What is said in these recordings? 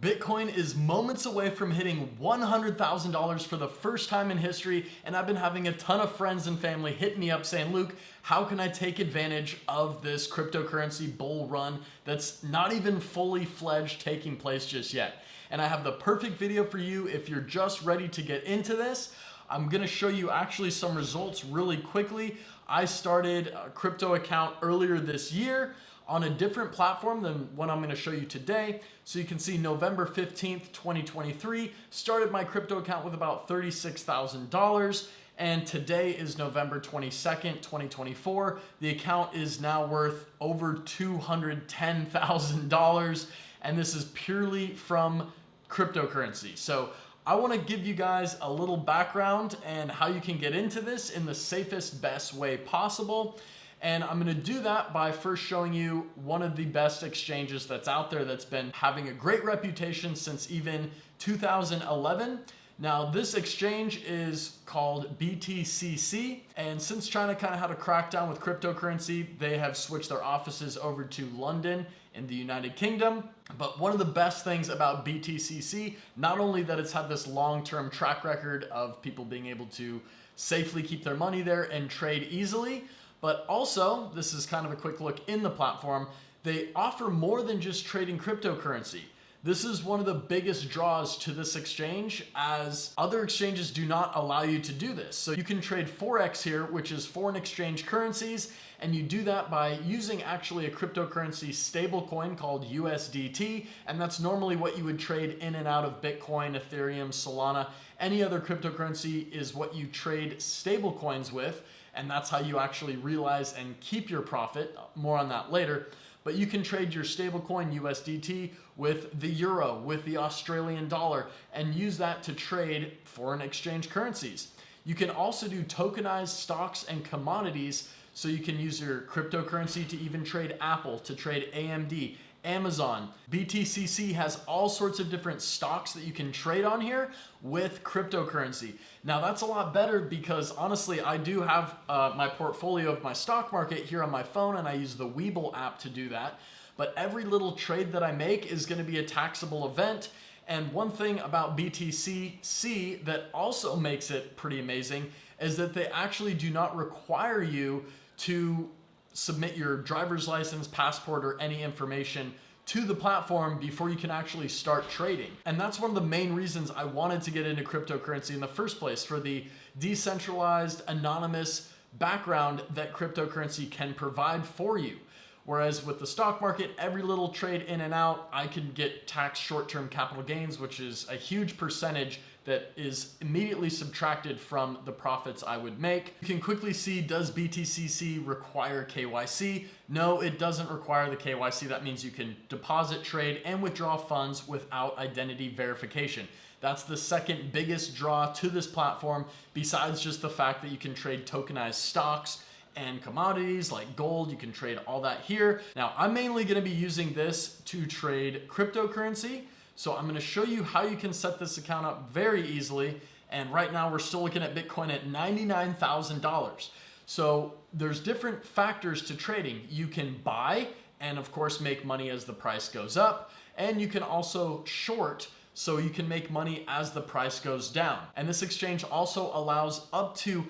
Bitcoin is moments away from hitting $100,000 for the first time in history, and I've been having a ton of friends and family hit me up saying, Luke, how can I take advantage of this cryptocurrency bull run that's not even fully fledged taking place just yet? And I have the perfect video for you if you're just ready to get into this. I'm gonna show you actually some results really quickly. I started a crypto account earlier this year on a different platform than what I'm gonna show you today. So you can see November 15th, 2023, started my crypto account with about $36,000. And today is November 22nd, 2024. The account is now worth over $210,000. And this is purely from cryptocurrency. So I want to give you guys a little background and how you can get into this in the safest, best way possible. And I'm going to do that by first showing you one of the best exchanges that's out there that's been having a great reputation since even 2011. Now, this exchange is called BTCC, and since China kind of had a crackdown with cryptocurrency, they have switched their offices over to London in the United Kingdom. But one of the best things about BTCC, not only that it's had this long-term track record of people being able to safely keep their money there and trade easily, but also, this is kind of a quick look in the platform, they offer more than just trading cryptocurrency. This is one of the biggest draws to this exchange, as other exchanges do not allow you to do this. So you can trade Forex here, which is foreign exchange currencies, and you do that by using actually a cryptocurrency stablecoin called USDT, and that's normally what you would trade in and out of Bitcoin, Ethereum, Solana. Any other cryptocurrency is what you trade stablecoins with, and that's how you actually realize and keep your profit. More on that later. But you can trade your stablecoin USDT with the euro, with the Australian dollar, and use that to trade foreign exchange currencies. You can also do tokenized stocks and commodities, so you can use your cryptocurrency to even trade Apple, to trade AMD, Amazon. BTCC has all sorts of different stocks that you can trade on here with cryptocurrency. Now that's a lot better because honestly, I do have my portfolio of my stock market here on my phone, and I use the Webull app to do that. But every little trade that I make is going to be a taxable event. And one thing about BTCC that also makes it pretty amazing is that they actually do not require you to submit your driver's license, passport, or any information to the platform before you can actually start trading. And that's one of the main reasons I wanted to get into cryptocurrency in the first place, for the decentralized, anonymous background that cryptocurrency can provide for you. Whereas with the stock market, every little trade in and out, I can get taxed short-term capital gains, which is a huge percentage that is immediately subtracted from the profits I would make. You can quickly see, does BTCC require KYC? No, it doesn't require the KYC. That means you can deposit, trade, and withdraw funds without identity verification. That's the second biggest draw to this platform, besides just the fact that you can trade tokenized stocks and commodities like gold. You can trade all that here. Now, I'm mainly gonna be using this to trade cryptocurrency. So I'm going to show you how you can set this account up very easily. And right now we're still looking at Bitcoin at $99,000. So there's different factors to trading. You can buy and of course make money as the price goes up. And you can also short, so you can make money as the price goes down. And this exchange also allows up to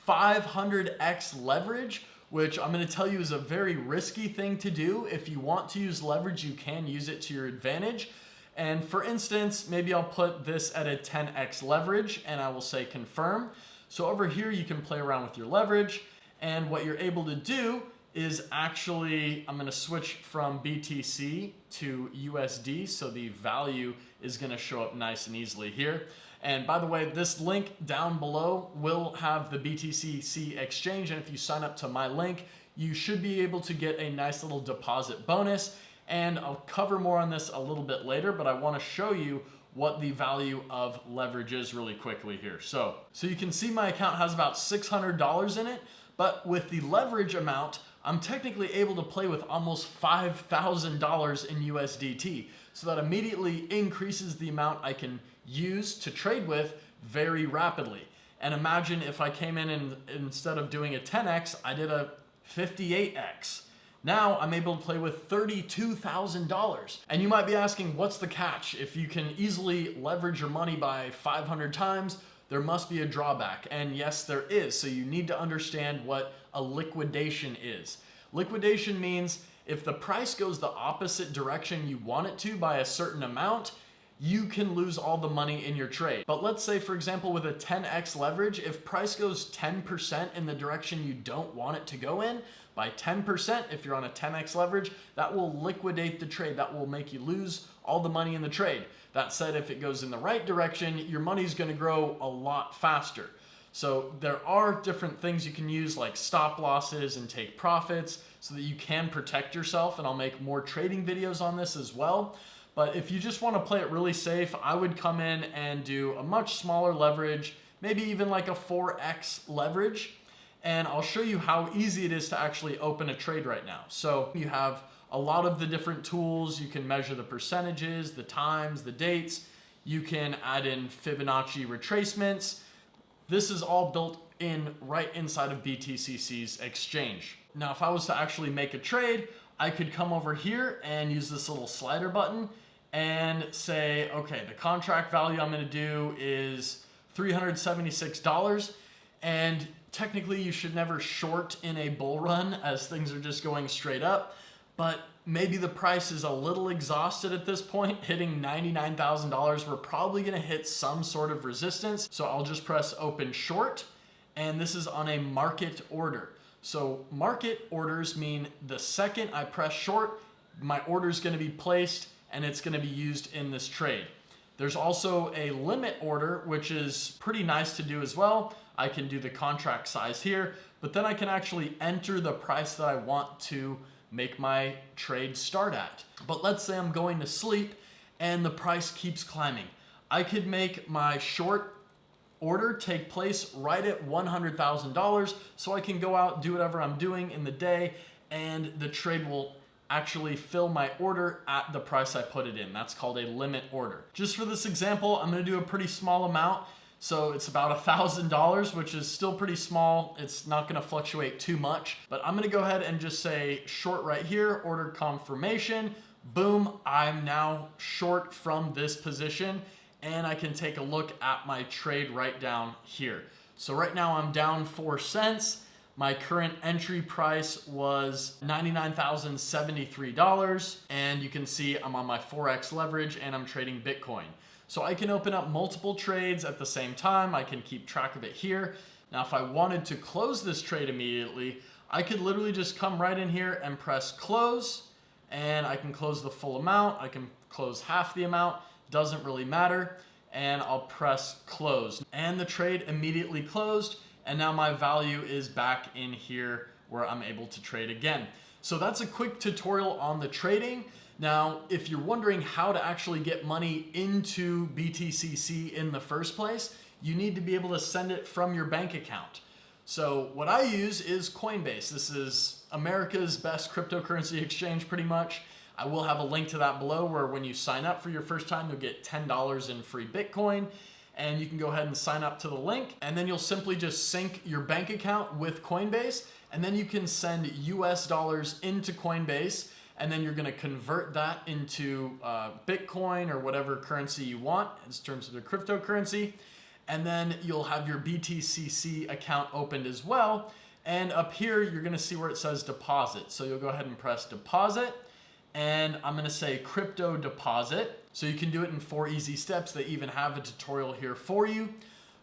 500x leverage, which I'm going to tell you is a very risky thing to do. If you want to use leverage, you can use it to your advantage. And for instance, maybe I'll put this at a 10x leverage and I will say confirm. So over here, you can play around with your leverage. And what you're able to do is actually, I'm going to switch from BTC to USD. So the value is going to show up nice and easily here. And by the way, this link down below will have the BTCC Exchange. And if you sign up to my link, you should be able to get a nice little deposit bonus. And I'll cover more on this a little bit later, but I want to show you what the value of leverage is really quickly here. So you can see my account has about $600 in it, but with the leverage amount, I'm technically able to play with almost $5,000 in USDT. So that immediately increases the amount I can use to trade with very rapidly. And imagine if I came in and instead of doing a 10x, I did a 58x. Now I'm able to play with $32,000. And you might be asking, what's the catch? If you can easily leverage your money by 500 times, there must be a drawback. And yes, there is. So you need to understand what a liquidation is. Liquidation means if the price goes the opposite direction you want it to by a certain amount, you can lose all the money in your trade. But let's say, for example, with a 10x leverage, if price goes 10% in the direction you don't want it to go in, by 10%, if you're on a 10x leverage, that will liquidate the trade. That will make you lose all the money in the trade. That said, if it goes in the right direction, your money's gonna grow a lot faster. So there are different things you can use like stop losses and take profits so that you can protect yourself, and I'll make more trading videos on this as well. But if you just want to play it really safe, I would come in and do a much smaller leverage, maybe even like a 4x leverage. And I'll show you how easy it is to actually open a trade right now. So you have a lot of the different tools. You can measure the percentages, the times, the dates. You can add in Fibonacci retracements. This is all built in right inside of BTCC's Exchange. Now, if I was to actually make a trade, I could come over here and use this little slider button and say, okay, the contract value I'm gonna do is $376. And technically you should never short in a bull run as things are just going straight up, but maybe the price is a little exhausted at this point, hitting $99,000. We're probably gonna hit some sort of resistance. So I'll just press open short, and this is on a market order. So market orders mean the second I press short, my order is going to be placed and it's going to be used in this trade. There's also a limit order, which is pretty nice to do as well. I can do the contract size here, but then I can actually enter the price that I want to make my trade start at. But let's say I'm going to sleep and the price keeps climbing. I could make my short order take place right at $100,000, so I can go out, do whatever I'm doing in the day, and the trade will actually fill my order at the price I put it in. That's called a limit order. Just for this example, I'm gonna do a pretty small amount. So it's about $1,000, which is still pretty small. It's not gonna fluctuate too much, but I'm gonna go ahead and just say short right here, order confirmation. Boom, I'm now short from this position, and I can take a look at my trade right down here. So right now I'm down 4 cents. My current entry price was $99,073. And you can see I'm on my 4x leverage and I'm trading Bitcoin. So I can open up multiple trades at the same time. I can keep track of it here. Now, if I wanted to close this trade immediately, I could literally just come right in here and press close, and I can close the full amount. I can close half the amount. Doesn't really matter, and I'll press close, and the trade immediately closed, and now my value is back in here where I'm able to trade again. So that's a quick tutorial on the trading. Now, if you're wondering how to actually get money into BTCC in the first place, you need to be able to send it from your bank account. So what I use is Coinbase. This is America's best cryptocurrency exchange pretty much. I will have a link to that below where when you sign up for your first time, you'll get $10 in free Bitcoin, and you can go ahead and sign up to the link, and then you'll simply just sync your bank account with Coinbase, and then you can send US dollars into Coinbase, and then you're gonna convert that into Bitcoin or whatever currency you want in terms of the cryptocurrency, and then you'll have your BTCC account opened as well, and up here you're gonna see where it says deposit. So you'll go ahead and press deposit, and I'm gonna say crypto deposit. So you can do it in 4 easy steps. They even have a tutorial here for you,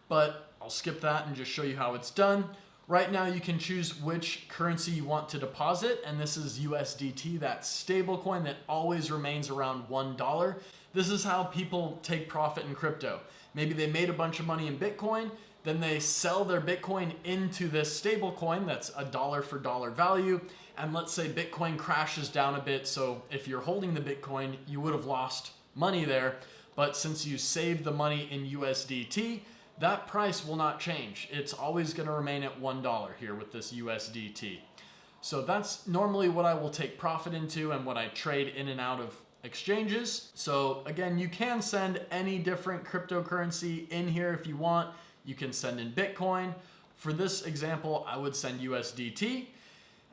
but I'll skip that and just show you how it's done. Right now you can choose which currency you want to deposit, and this is USDT, that stable coin that always remains around $1. This is how people take profit in crypto. Maybe they made a bunch of money in Bitcoin, then they sell their Bitcoin into this stable coin that's a dollar for dollar value. And let's say Bitcoin crashes down a bit. So if you're holding the Bitcoin, you would have lost money there. But since you saved the money in USDT, that price will not change. It's always going to remain at $1 here with this USDT. So that's normally what I will take profit into and what I trade in and out of exchanges. So again, you can send any different cryptocurrency in here if you want. You can send in Bitcoin. For this example, I would send USDT.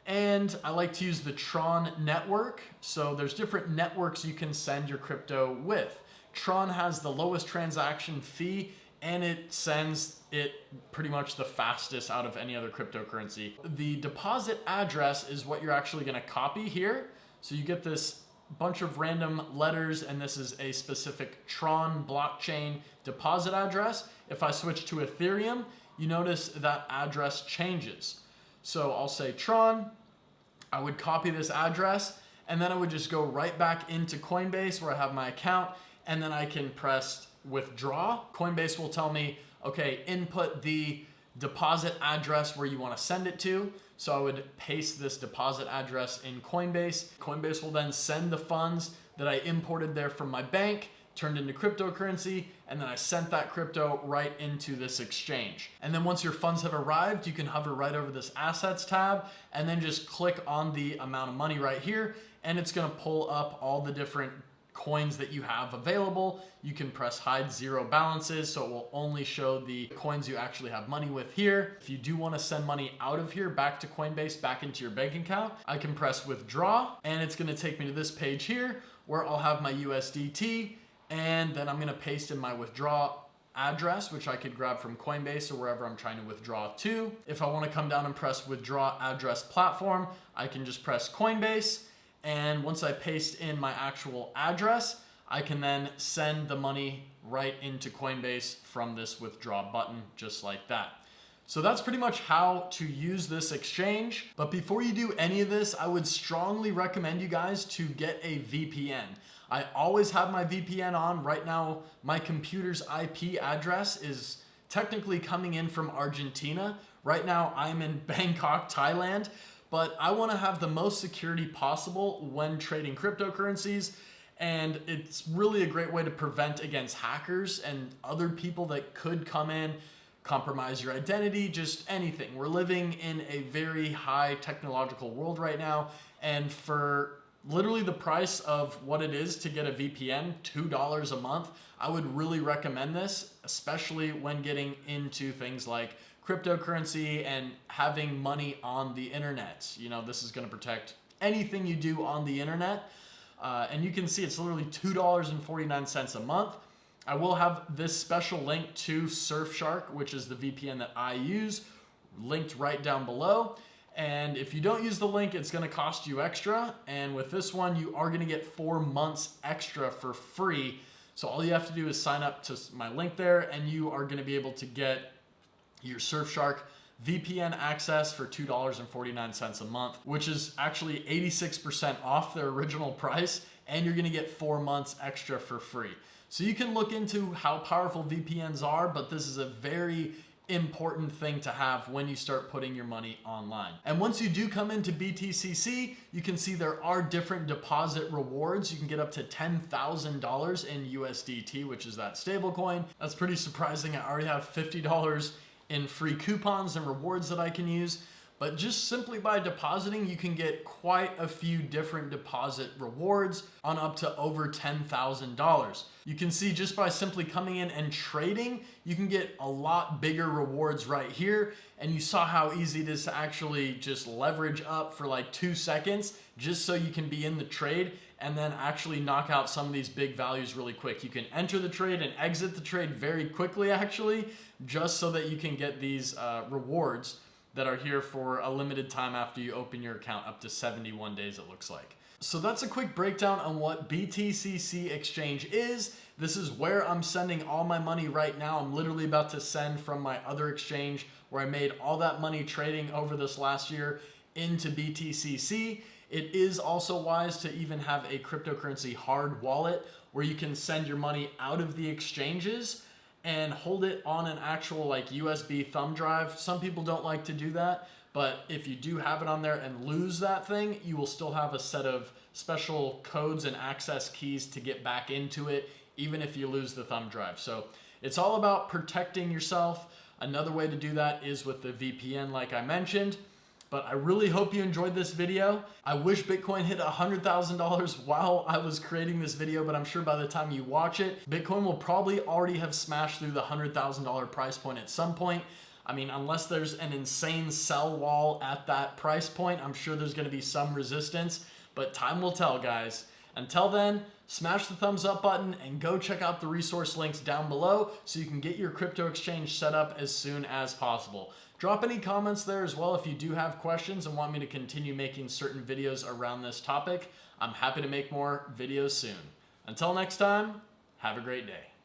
And I like to use the Tron network. So there's different networks you can send your crypto with. Tron has the lowest transaction fee, and it sends it pretty much the fastest out of any other cryptocurrency. The deposit address is what you're actually gonna copy here. So you get this bunch of random letters, and this is a specific Tron blockchain deposit address. If I switch to Ethereum, you notice that address changes. So I'll say Tron, I would copy this address, and then I would just go right back into Coinbase where I have my account, and then I can press withdraw. Coinbase will tell me, okay, input the deposit address where you want to send it to. So I would paste this deposit address in Coinbase. Coinbase will then send the funds that I imported there from my bank, turned into cryptocurrency, and then I sent that crypto right into this exchange. And then once your funds have arrived, you can hover right over this assets tab and then just click on the amount of money right here, and it's gonna pull up all the different coins that you have available. You can press hide zero balances, so it will only show the coins you actually have money with here. If you do want to send money out of here back to Coinbase, back into your bank account, I can press withdraw, and it's going to take me to this page here where I'll have my USDT, and then I'm going to paste in my withdraw address, which I could grab from Coinbase or wherever I'm trying to withdraw to. If I want to come down and press withdraw address platform, I can just press Coinbase. And once I paste in my actual address, I can then send the money right into Coinbase from this withdraw button, just like that. So that's pretty much how to use this exchange. But before you do any of this, I would strongly recommend you guys to get a VPN. I always have my VPN on. Right now, my computer's IP address is technically coming in from Argentina. Right now, I'm in Bangkok, Thailand. But I want to have the most security possible when trading cryptocurrencies, and it's really a great way to prevent against hackers and other people that could come in, compromise your identity, just anything. We're living in a very high technological world right now, and for literally the price of what it is to get a VPN, $2 a month, I would really recommend this, especially when getting into things like cryptocurrency and having money on the internet. You know, this is going to protect anything you do on the internet. And you can see it's literally $2.49 a month. I will have this special link to Surfshark, which is the VPN that I use, linked right down below. And if you don't use the link, it's going to cost you extra. And with this one, you are going to get 4 months extra for free. So all you have to do is sign up to my link there, and you are going to be able to get your Surfshark VPN access for $2.49 a month, which is actually 86% off their original price, and you're gonna get 4 months extra for free. So you can look into how powerful VPNs are, but this is a very important thing to have when you start putting your money online. And once you do come into BTCC, you can see there are different deposit rewards. You can get up to $10,000 in USDT, which is that stable coin. That's pretty surprising. I already have $50 in free coupons and rewards that I can use. But just simply by depositing, you can get quite a few different deposit rewards on up to over $10,000. You can see just by simply coming in and trading, you can get a lot bigger rewards right here. And you saw how easy it is to actually just leverage up for like 2 seconds just so you can be in the trade and then actually knock out some of these big values really quick. You can enter the trade and exit the trade very quickly actually, just so that you can get these rewards that are here for a limited time after you open your account, up to 71 days it looks like. So that's a quick breakdown on what BTCC Exchange is. This is where I'm sending all my money right now. I'm literally about to send from my other exchange where I made all that money trading over this last year into BTCC. It is also wise to even have a cryptocurrency hard wallet where you can send your money out of the exchanges and hold it on an actual like USB thumb drive. Some people don't like to do that, but if you do have it on there and lose that thing, you will still have a set of special codes and access keys to get back into it, even if you lose the thumb drive. So it's all about protecting yourself. Another way to do that is with the VPN, like I mentioned. But I really hope you enjoyed this video. I wish Bitcoin hit $100,000 while I was creating this video, but I'm sure by the time you watch it, Bitcoin will probably already have smashed through the $100,000 price point at some point. I mean, unless there's an insane sell wall at that price point, I'm sure there's going to be some resistance, but time will tell, guys. Until then, smash the thumbs up button and go check out the resource links down below so you can get your crypto exchange set up as soon as possible. Drop any comments there as well if you do have questions and want me to continue making certain videos around this topic. I'm happy to make more videos soon. Until next time, have a great day.